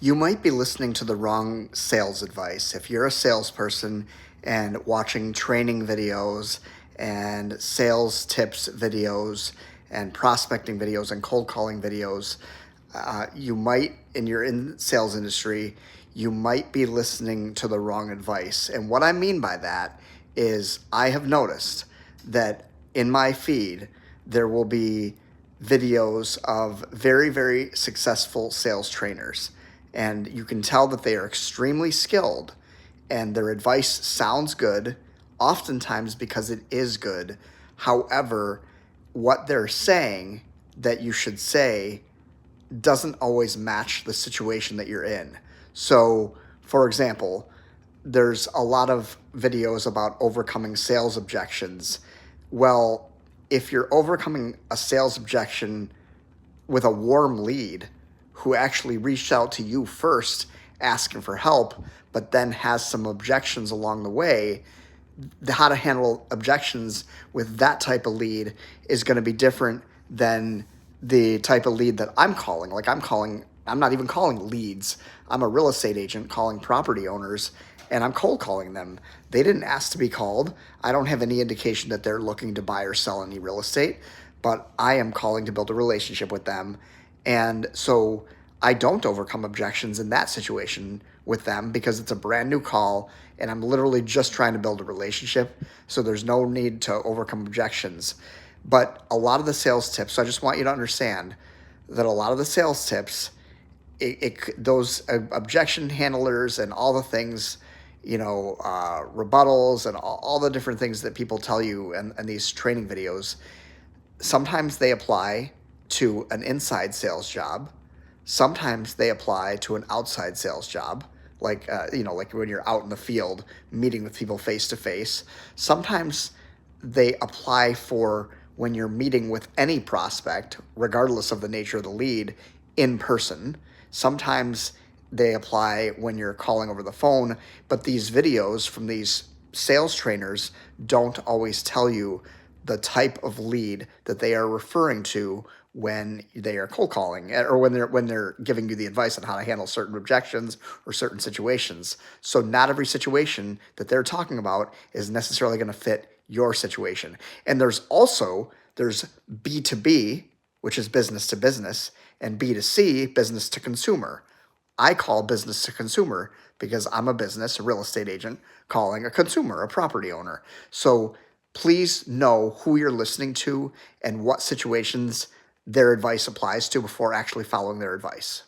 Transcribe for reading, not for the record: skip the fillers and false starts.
You might be listening to the wrong sales advice. If you're a salesperson and watching training videos and sales tips videos and prospecting videos and cold calling videos, you might, and you're in sales industry, you might be listening to the wrong advice. And what I mean by that is I have noticed that in my feed, there will be videos of very, very successful sales trainers. And you can tell that they are extremely skilled and their advice sounds good, oftentimes because it is good. However, what they're saying that you should say doesn't always match the situation that you're in. So, for example, there's a lot of videos about overcoming sales objections. Well, if you're overcoming a sales objection with a warm lead who actually reached out to you first asking for help, but then has some objections along the way, how to handle objections with that type of lead is going to be different than the type of lead that I'm calling. I'm not even calling leads. I'm a real estate agent calling property owners and I'm cold calling them. They didn't ask to be called. I don't have any indication that they're looking to buy or sell any real estate, but I am calling to build a relationship with them. And so I don't overcome objections in that situation with them because it's a brand new call and I'm literally just trying to build a relationship. So there's no need to overcome objections. But a lot of the sales tips, so I just want you to understand that a lot of the sales tips, those objection handlers and all the things, rebuttals and all the different things that people tell you and these training videos, sometimes they apply to an inside sales job. Sometimes they apply to an outside sales job, like when you're out in the field meeting with people face to face. Sometimes they apply for when you're meeting with any prospect, regardless of the nature of the lead, in person. Sometimes they apply when you're calling over the phone, but these videos from these sales trainers don't always tell you the type of lead that they are referring to when they are cold calling or when they're giving you the advice on how to handle certain objections or certain situations. So not every situation that they're talking about is necessarily going to fit your situation. And there's B2B, which is business to business, and B2C, business to consumer. I call business to consumer because I'm a business, a real estate agent, calling a consumer, a property owner. So please know who you're listening to and what situations their advice applies to before actually following their advice.